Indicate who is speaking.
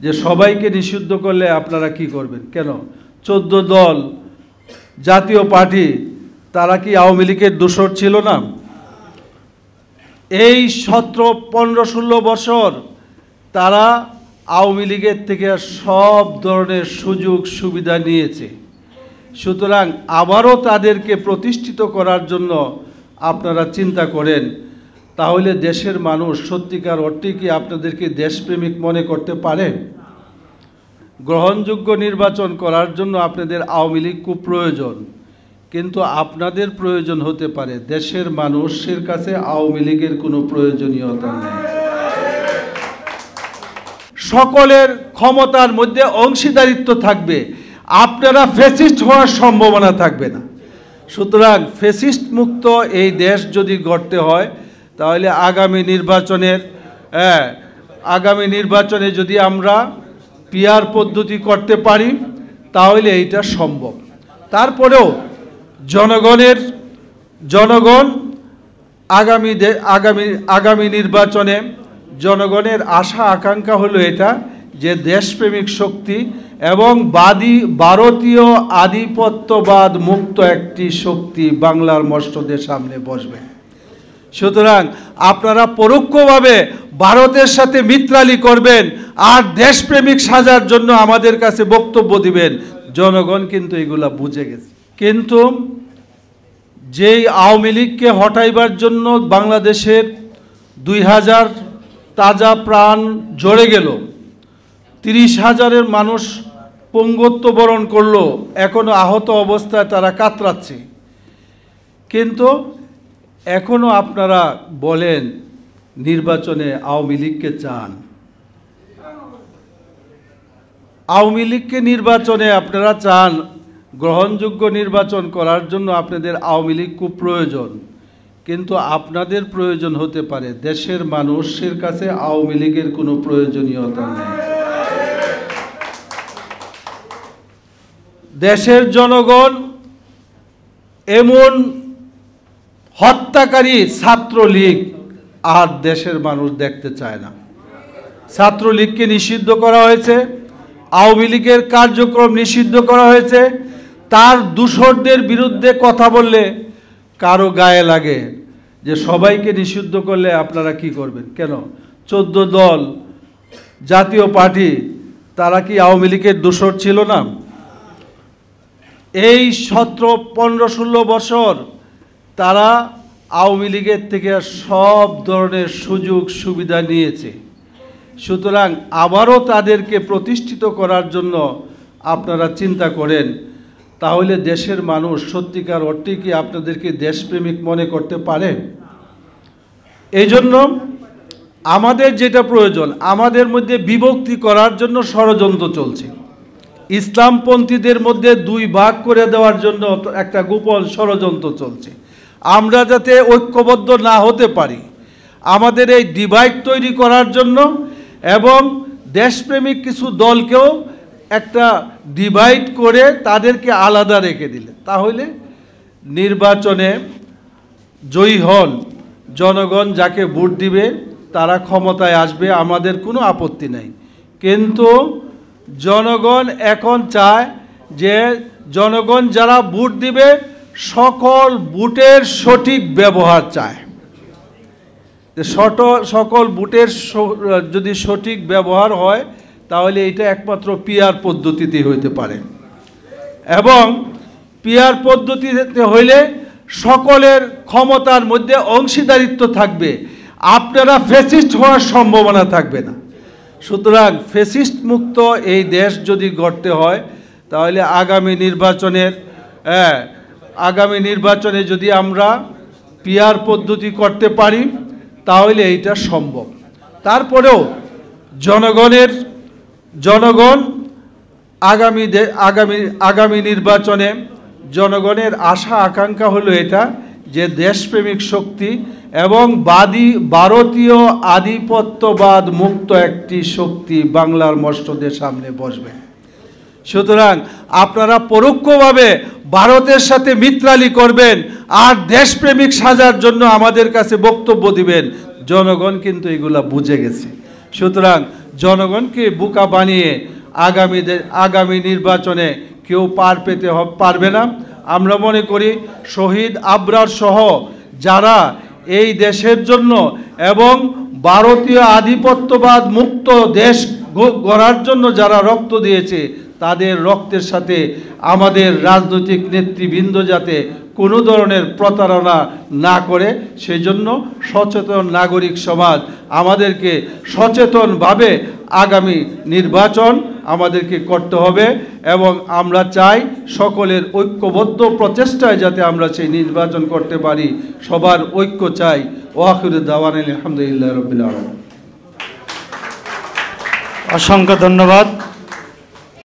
Speaker 1: যে সবাইকে নিষিদ্ধ করলে আপনারা কি করবেন? কেন 14 দল জাতীয় পার্টি তারা কি আওয়ামী লীগের দোসর ছিল না? এই 17, 15, 16 বছর তারা আওয়ামী লীগের থেকে সব ধরনের সুযোগ সুবিধা নিয়েছে। সুতরাং আবারও তাদেরকে প্রতিষ্ঠিত করার জন্য আপনারা চিন্তা করেন, তাহলে দেশের মানুষ সত্যিকার অর্থে কি আপনাদেরকে দেশপ্রেমিক মনে করতে পারে? গ্রহণযোগ্য নির্বাচন করার জন্য আপনাদের আওয়ামী লীগ খুব প্রয়োজন, কিন্তু আপনাদের প্রয়োজন হতে পারে, দেশের মানুষের কাছে আওয়ামী লীগের কোনো প্রয়োজনীয়তা নেই। সকলের ক্ষমতার মধ্যে অংশীদারিত্ব থাকবে, আপনারা ফ্যাসিস্ট হওয়ার সম্ভাবনা থাকবে না। সুতরাং ফ্যাসিস্ট মুক্ত এই দেশ যদি গড়তে হয়, তাহলে আগামী নির্বাচনে যদি আমরা পিআর পদ্ধতি করতে পারি তাহলে এইটা সম্ভব। তারপরেও জনগণ আগামী নির্বাচনে জনগণের আশা আকাঙ্ক্ষা হলো এটা যে দেশপ্রেমিক শক্তি এবং ভারতীয় আধিপত্যবাদ মুক্ত একটি শক্তি বাংলার মসনদের সামনে বসবে। সুতরাং আপনারা পরোক্ষভাবে ভারতের সাথে মিত্রালি করবেন আর দেশপ্রেমিক সাজার জন্য আমাদের কাছে বক্তব্য দিবেন। জনগণ কিন্তু এগুলা বুঝে গেছে। কিন্তু যেই আওয়ামী লীগকে হটাইবার জন্য বাংলাদেশের 2000 তাজা প্রাণ ঝরে গেল, 30,000-এর মানুষ পঙ্গুত্ব বরণ করলো, এখনো আহত অবস্থায় তারা কাতরাচ্ছে। কিন্তু এখনো আপনারা বলেন নির্বাচনে আওয়ামী লীগকে চান। আওয়ামী লীগকে নির্বাচনে আপনারা চান, গ্রহণযোগ্য নির্বাচন করার জন্য আপনাদের আওয়ামী লীগ খুব প্রয়োজন, কিন্তু আপনাদের প্রয়োজন হতে পারে, দেশের মানুষের কাছে আওয়ামী লীগের কোনো প্রয়োজনীয়তা নেই। দেশের জনগণ এমন হত্যাকারী ছাত্রলীগ আর দেশের মানুষ দেখতে চায় না। ছাত্রলীগকে নিষিদ্ধ করা হয়েছে, আওয়ামী লীগের কার্যক্রম নিষিদ্ধ করা হয়েছে। তার দূষরদের বিরুদ্ধে কথা বললে কারো গায়ে লাগে যে সবাইকে নিষিদ্ধ করলে আপনারা কি করবেন? কেন 14 দল জাতীয় পার্টি তারা কি আওয়ামী লীগের দোসর ছিল না? এই 17, 15, 16 বছর তারা আওয়ামী লীগের থেকে সব ধরনের সুযোগ সুবিধা নিয়েছে। সুতরাং আবারও তাদেরকে প্রতিষ্ঠিত করার জন্য আপনারা চিন্তা করেন, তাহলে দেশের মানুষ সত্যিকার অর্থে কি আপনাদেরকে দেশপ্রেমিক মনে করতে পারে? এই জন্য আমাদের যেটা প্রয়োজন, আমাদের মধ্যে বিভক্তি করার জন্য ষড়যন্ত্র চলছে। ইসলামপন্থীদের মধ্যে 2 ভাগ করে দেওয়ার জন্য একটা গোপন ষড়যন্ত্র চলছে। আমরা যাতে ঐক্যবদ্ধ না হতে পারি, আমাদের এই ডিভাইড তৈরি করার জন্য এবং দেশপ্রেমিক কিছু দলকেও একটা ডিভাইড করে তাদেরকে আলাদা রেখে দিলে তাহলে নির্বাচনে জয়ী হন জনগণ, যাকে ভোট দিবে তারা ক্ষমতায় আসবে, আমাদের কোনো আপত্তি নাই। কিন্তু জনগণ এখন চায় যে জনগণ যারা ভোট দিবে সকল ভোটের সঠিক ব্যবহার চায়। সকল ভোটের যদি সঠিক ব্যবহার হয় তাহলে এটা একমাত্র পিআর পদ্ধতিতে হইতে পারে, এবং পিআর পদ্ধতিতে হইলে সকলের ক্ষমতার মধ্যে অংশীদারিত্ব থাকবে, আপনারা ফ্যাসিস্ট হওয়ার সম্ভাবনা থাকবে না। সুতরাং ফ্যাসিস্ট মুক্ত এই দেশ যদি গড়তে হয়, তাহলে আগামী নির্বাচনে যদি আমরা পিআর পদ্ধতি করতে পারি তাহলে এইটা সম্ভব। তারপরেও জনগণ আগামী নির্বাচনে জনগণের আশা আকাঙ্ক্ষা হলো এটা যে দেশপ্রেমিক শক্তি এবং ভারতীয় আধিপত্যবাদ মুক্ত একটি শক্তি বাংলার মসনদের সামনে বসবে। সুতরাং আপনারা পরোক্ষভাবে ভারতের সাথে মিত্রালি করবেন আর দেশপ্রেমিক সাজার জন্য আমাদের কাছে বক্তব্য দিবেন। জনগণ কিন্তু এগুলা বুঝে গেছে। সুতরাং জনগণকে বোকা বানিয়ে আগামী নির্বাচনে কেউ পার পেতে পারবে না। আমরা মনে করি শহীদ আবরার সহ যারা এই দেশের জন্য এবং ভারতীয় আধিপত্যবাদ মুক্ত দেশ গড়ার জন্য যারা রক্ত দিয়েছে, তাদের রক্তের সাথে আমাদের রাজনৈতিক নেতৃবৃন্দ যাতে কোনো ধরনের প্রতারণা না করে, সেই জন্য সচেতন নাগরিক সমাজ আমাদেরকে সচেতনভাবে আগামী নির্বাচন আমাদেরকে করতে হবে এবং আমরা চাই সকলের ঐক্যবদ্ধ প্রচেষ্টায় যাতে আমরা সেই নির্বাচন করতে পারি। সবার ঐক্য চাই। ওয়াখিরু দাওয়ানা আলহামদুলিল্লাহি রাব্বিল আলামিন।
Speaker 2: অসংখ্য ধন্যবাদ।